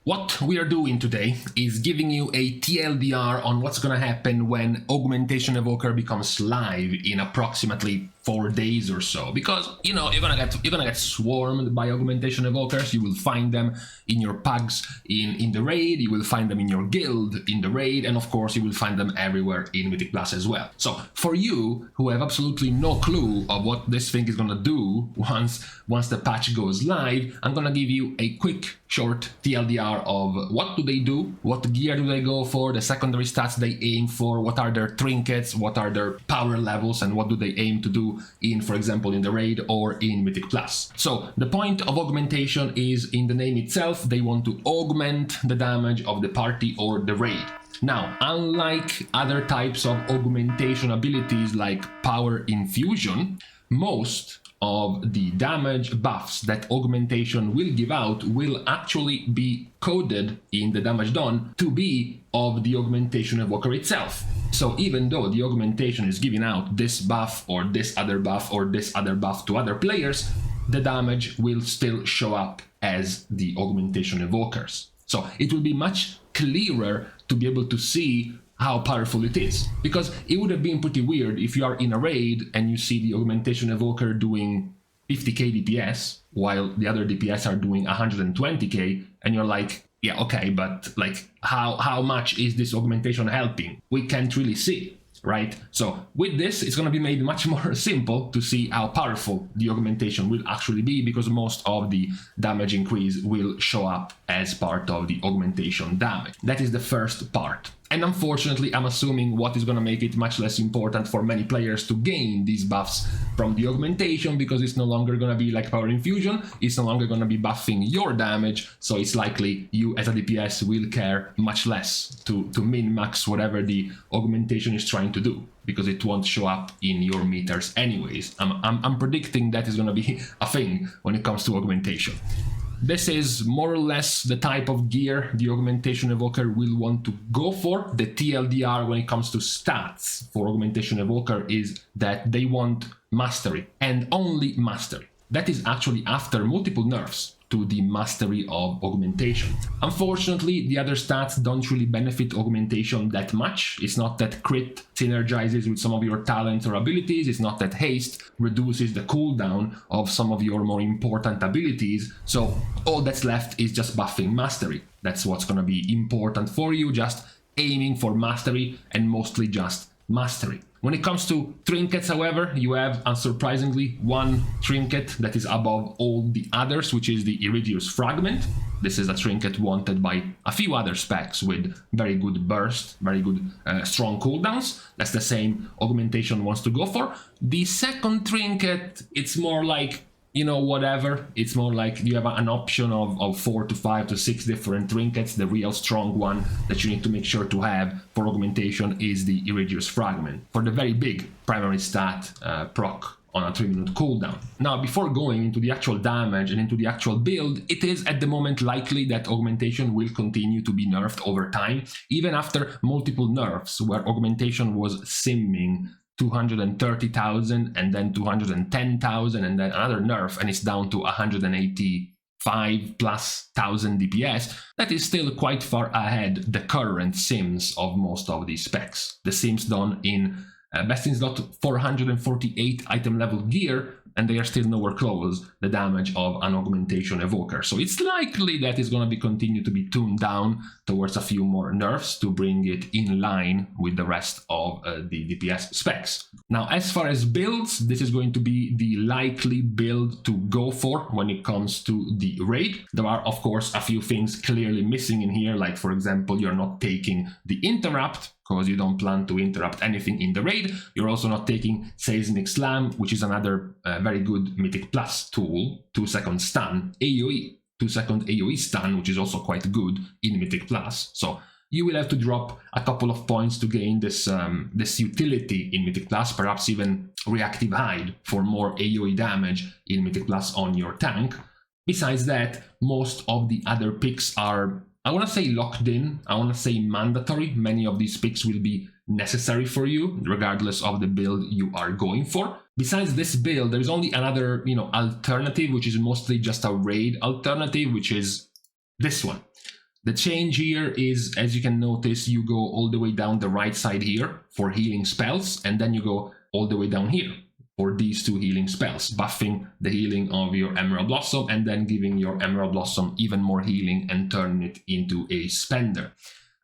What we are doing today is giving you a TLDR on what's gonna happen when Augmentation Evoker becomes live in approximately 4 days or so, because you know you're gonna get swarmed by Augmentation Evokers. You will find them in your pugs in the raid, you will find them in your guild in the raid, and of course you will find them everywhere in Mythic Plus as well. So for you who have absolutely no clue of what this thing is gonna do once the patch goes live, I'm gonna give you a quick short TLDR of what do they do, what gear do they go for, the secondary stats they aim for, what are their trinkets, what are their power levels, and what do they aim to do in, for example, in the raid or in Mythic Plus. So the point of augmentation is in the name itself. They want to augment the damage of the party or the raid. Now, unlike other types of augmentation abilities like power infusion, most of the damage buffs that augmentation will give out will actually be coded in the damage done to be of the augmentation evoker itself. So even though the augmentation is giving out this buff or this other buff or this other buff to other players, the damage will still show up as the augmentation evokers. So it will be much clearer to be able to see how powerful it is, because it would have been pretty weird if you are in a raid and you see the augmentation evoker doing 50k DPS while the other DPS are doing 120k, and you're like, yeah, okay, but like how much is this augmentation helping? We can't really see, right? So with this, it's going to be made much more simple to see how powerful the augmentation will actually be, because most of the damage increase will show up as part of the augmentation damage. That is the first part. And unfortunately, I'm assuming what is going to make it much less important for many players to gain these buffs from the augmentation, because it's no longer going to be like power infusion, it's no longer going to be buffing your damage, so it's likely you as a DPS will care much less to min-max whatever the augmentation is trying to do, because it won't show up in your meters anyways. I'm predicting that is going to be a thing when it comes to augmentation. This is more or less the type of gear the Augmentation Evoker will want to go for. The TLDR when it comes to stats for Augmentation Evoker is that they want mastery, and only mastery. That is actually after multiple nerfs to the mastery of augmentation. Unfortunately, the other stats don't really benefit augmentation that much. It's not that crit synergizes with some of your talents or abilities. It's not that haste reduces the cooldown of some of your more important abilities. So all that's left is just buffing mastery. That's what's going to be important for you, just aiming for mastery, and mostly just mastery. When it comes to trinkets, however, you have, unsurprisingly, one trinket that is above all the others, which is the Iridius Fragment. This is a trinket wanted by a few other specs with very good burst, very good strong cooldowns. That's the same augmentation wants to go for. The second trinket, it's more like, you know, whatever. It's more like you have an option of 4 to 5 to 6 different trinkets. The real strong one that you need to make sure to have for augmentation is the Iridius Fragment for the very big primary stat proc on a 3-minute cooldown. Now, before going into the actual damage and into the actual build, it is at the moment likely that augmentation will continue to be nerfed over time, even after multiple nerfs where augmentation was simming 230,000 and then 210,000 and then another nerf and it's down to 185 plus thousand DPS. That is still quite far ahead the current sims of most of these specs. The sims done in best in slot 448 item level gear, and they are still nowhere close the damage of an augmentation evoker. So it's likely that it's going to be continue to be tuned down towards a few more nerfs to bring it in line with the rest of the DPS specs. Now, as far as builds, this is going to be the likely build to go for when it comes to the raid. There are, of course, a few things clearly missing in here, like, for example, you're not taking the interrupt, because you don't plan to interrupt anything in the raid. You're also not taking Seismic Slam, which is another very good Mythic Plus tool, 2-second stun, AoE, 2-second AoE stun, which is also quite good in Mythic Plus. So you will have to drop a couple of points to gain this utility in Mythic Plus, perhaps even Reactive Hide for more AoE damage in Mythic Plus on your tank. Besides that, most of the other picks are, I want to say, locked in. I want to say mandatory. Many of these picks will be necessary for you, regardless of the build you are going for. Besides this build, there's only another, alternative, which is mostly just a raid alternative, which is this one. The change here is, as you can notice, you go all the way down the right side here for healing spells, and then you go all the way down here for these two healing spells, buffing the healing of your Emerald Blossom and then giving your Emerald Blossom even more healing and turning it into a spender.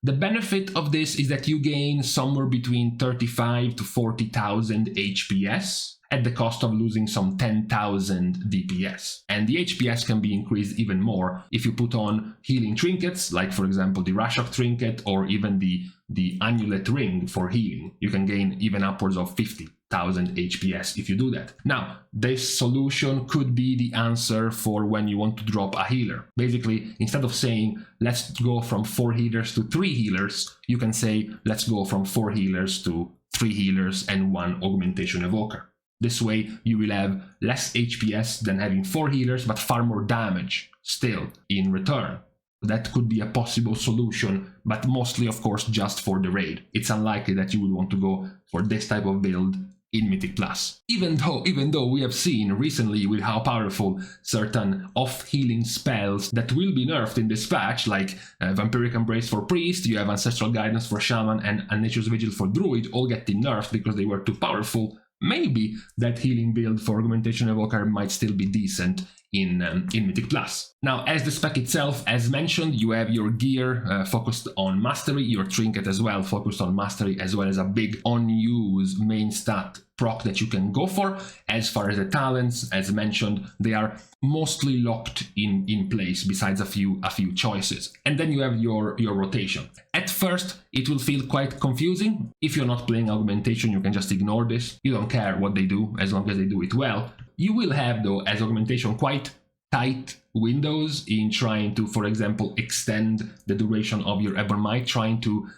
The benefit of this is that you gain somewhere between 35 to 40,000 HPS at the cost of losing some 10,000 DPS. And the HPS can be increased even more if you put on healing trinkets, like for example the Rashok trinket or even the Amulet ring for healing. You can gain even upwards of 50,000 HPS if you do that. Now, this solution could be the answer for when you want to drop a healer. Basically, instead of saying, let's go from 4 healers to 3 healers, you can say, let's go from 4 healers to 3 healers and 1 Augmentation Evoker. This way, you will have less HPS than having 4 healers, but far more damage still in return. That could be a possible solution, but mostly, of course, just for the raid. It's unlikely that you would want to go for this type of build in Mythic Plus. Even though we have seen recently with how powerful certain off-healing spells that will be nerfed in this patch, like Vampiric Embrace for Priest, you have Ancestral Guidance for Shaman, and Nature's Vigil for Druid, all getting nerfed because they were too powerful. Maybe that healing build for Augmentation Evoker might still be decent in Mythic Plus. Now, as the spec itself, as mentioned, you have your gear focused on mastery, your trinket as well focused on mastery, as well as a big on-use main stat proc that you can go for. As far as the talents, as mentioned, they are mostly locked in place besides a few choices. And then you have your rotation. At first, it will feel quite confusing. If you're not playing Augmentation, you can just ignore this. You don't care what they do as long as they do it well. You will have, though, as Augmentation, quite tight windows in trying to, for example, extend the duration of your Ebon Might, trying to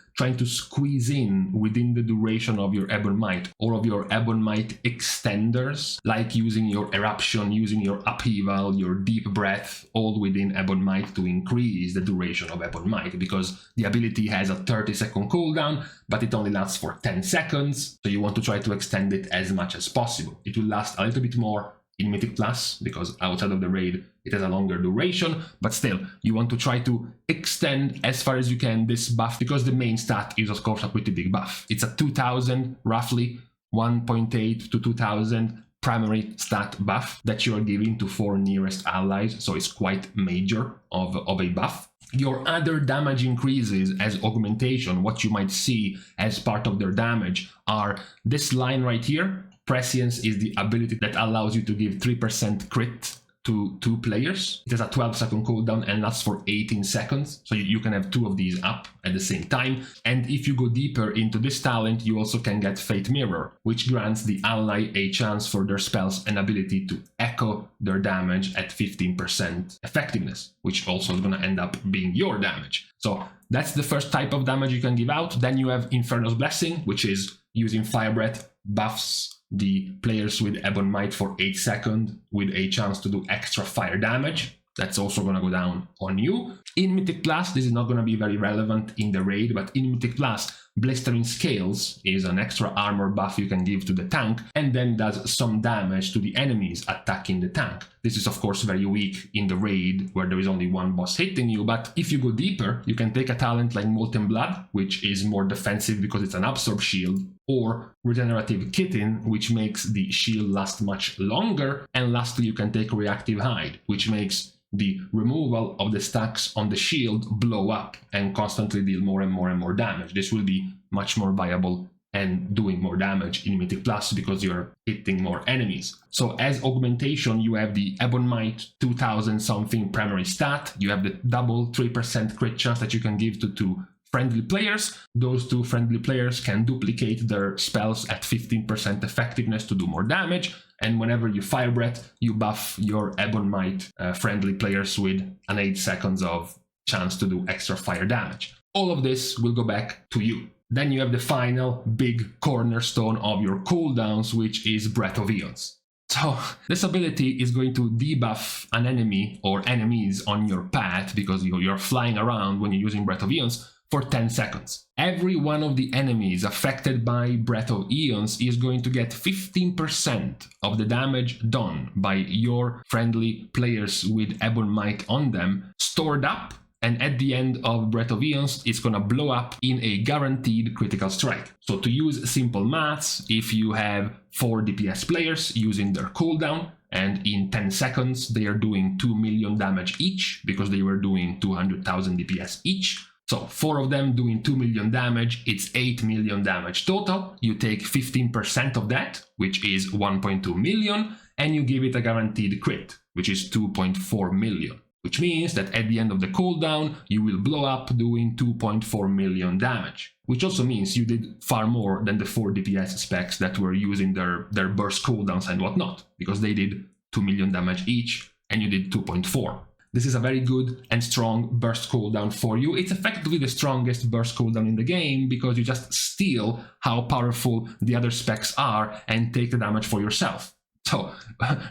squeeze in within the duration of your Ebon Might or of your Ebon Might extenders, like using your Eruption, using your Upheaval, your Deep Breath, all within Ebon Might to increase the duration of Ebon Might, because the ability has a 30-second cooldown, but it only lasts for 10 seconds, so you want to try to extend it as much as possible. It will last a little bit more in Mythic Plus, because outside of the raid it has a longer duration, but still, you want to try to extend as far as you can this buff, because the main stat is of course a pretty big buff. It's a 2000, roughly 1.8 to 2000 primary stat buff that you are giving to 4 nearest allies, so it's quite major of a buff. Your other damage increases as Augmentation, what you might see as part of their damage, are this line right here. Prescience is the ability that allows you to give 3% crit to 2 players. It has a 12-second cooldown and lasts for 18 seconds, so you can have 2 of these up at the same time. And if you go deeper into this talent, you also can get Fate Mirror, which grants the ally a chance for their spells and ability to echo their damage at 15% effectiveness, which also is going to end up being your damage. So that's the first type of damage you can give out. Then you have Inferno's Blessing, which is using Fire Breath buffs the players with Ebon Might for 8 seconds with a chance to do extra fire damage. That's also going to go down on you. In Mythic Plus, this is not going to be very relevant in the raid, but in Mythic Plus, Blistering Scales is an extra armor buff you can give to the tank, and then does some damage to the enemies attacking the tank. This is of course very weak in the raid, where there is only one boss hitting you, but if you go deeper, you can take a talent like Molten Blood, which is more defensive because it's an Absorb shield, or Regenerative Kitten, which makes the shield last much longer, and lastly you can take Reactive Hide, which makes the removal of the stacks on the shield blow up and constantly deal more and more and more damage. This will be much more viable and doing more damage in Mythic Plus because you're hitting more enemies. So as Augmentation, you have the Ebon Might 2000 something primary stat, you have the double 3% crit chance that you can give to 2 friendly players. Those 2 friendly players can duplicate their spells at 15% effectiveness to do more damage. And whenever you Fire Breath, you buff your Ebon Might friendly players with an 8 seconds of chance to do extra fire damage. All of this will go back to you. Then you have the final big cornerstone of your cooldowns, which is Breath of Eons. So this ability is going to debuff an enemy or enemies on your path, because you're flying around when you're using Breath of Eons, for 10 seconds. Every one of the enemies affected by Breath of Eons is going to get 15% of the damage done by your friendly players with Ebon Might on them stored up and at the end of Breath of Eons, it's gonna blow up in a guaranteed critical strike. So to use simple maths, if you have 4 DPS players using their cooldown, and in 10 seconds they are doing 2 million damage each, because they were doing 200,000 DPS each. So 4 of them doing 2 million damage, it's 8 million damage total. You take 15% of that, which is 1.2 million, and you give it a guaranteed crit, which is 2.4 million. Which means that at the end of the cooldown, you will blow up doing 2.4 million damage. Which also means you did far more than the 4 DPS specs that were using their burst cooldowns and whatnot, because they did 2 million damage each, and you did 2.4. This is a very good and strong burst cooldown for you. It's effectively the strongest burst cooldown in the game, because you just steal how powerful the other specs are and take the damage for yourself. So,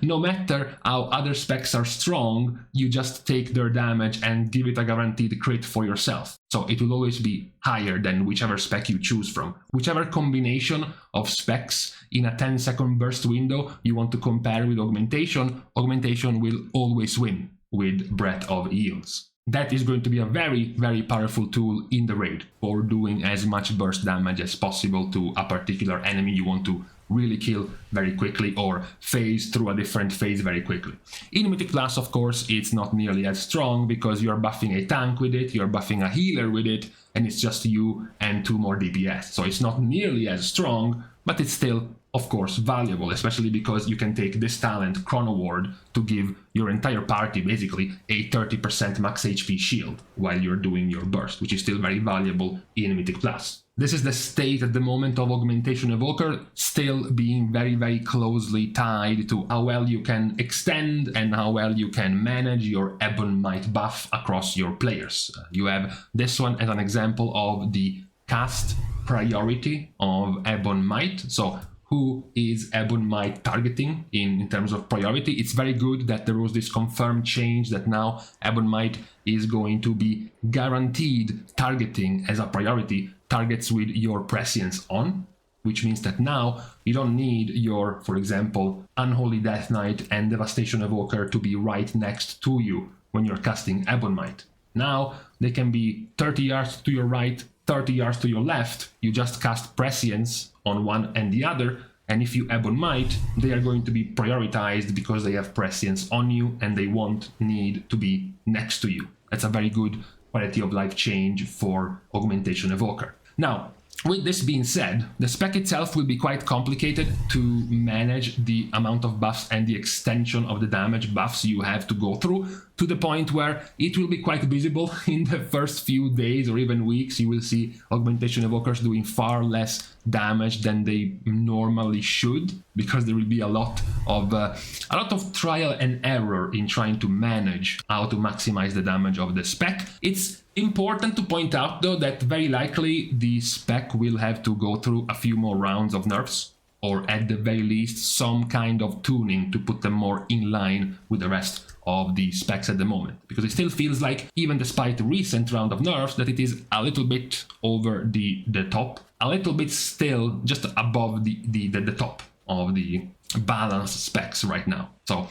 no matter how other specs are strong, you just take their damage and give it a guaranteed crit for yourself. So it will always be higher than whichever spec you choose from. Whichever combination of specs in a 10-second burst window you want to compare with Augmentation, Augmentation will always win with Breath of Eons. That is going to be a very, very powerful tool in the raid for doing as much burst damage as possible to a particular enemy you want to really kill very quickly or phase through a different phase very quickly. In Mythic Plus, of course, it's not nearly as strong because you're buffing a tank with it, you're buffing a healer with it, and it's just you and 2 more DPS. So it's not nearly as strong, but it's still, of course, valuable, especially because you can take this talent, Chrono Ward, to give your entire party basically a 30% max HP shield while you're doing your burst, which is still very valuable in Mythic Plus. This is the state at the moment of Augmentation Evoker, still being very, very closely tied to how well you can extend and how well you can manage your Ebon Might buff across your players. You have this one as an example of the cast priority of Ebon Might. So who is Ebon Might targeting in terms of priority? It's very good that there was this confirmed change that now Ebon Might is going to be guaranteed targeting as a priority targets with your prescience on, which means that now you don't need your, for example, Unholy Death Knight and Devastation Evoker to be right next to you when you're casting Ebon Might. Now they can be 30 yards to your right, 30 yards to your left. You just cast prescience on one and the other, and if you Ebon Might, they are going to be prioritized because they have prescience on you and they won't need to be next to you. That's a very good quality of life change for Augmentation Evoker. Now, with this being said, the spec itself will be quite complicated to manage the amount of buffs and the extension of the damage buffs you have to go through, to the point where it will be quite visible in the first few days or even weeks. You will see Augmentation Evokers doing far less damage than they normally should, because there will be a lot of trial and error in trying to manage how to maximize the damage of the spec. It's important to point out, though, that very likely the spec will have to go through a few more rounds of nerfs, or at the very least some kind of tuning to put them more in line with the rest of the specs at the moment, because it still feels like, even despite the recent round of nerfs, that it is a little bit over the top, a little bit still just above the top of the balanced specs right now. So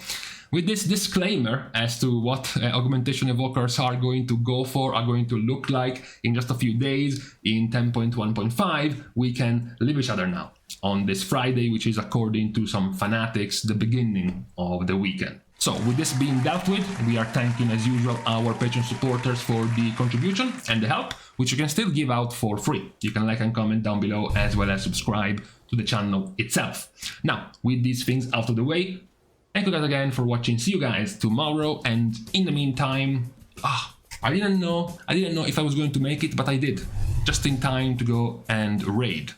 with this disclaimer as to what Augmentation Evokers are going to go for, are going to look like in just a few days in 10.1.5, we can leave each other now on this Friday, which is, according to some fanatics, the beginning of the weekend. So with this being dealt with, we are thanking as usual our Patreon supporters for the contribution and the help, which you can still give out for free. You can like and comment down below, as well as subscribe to the channel itself. Now, with these things out of the way, thank you guys again for watching. See you guys tomorrow, and in the meantime, I didn't know if I was going to make it, but I did, just in time to go and raid.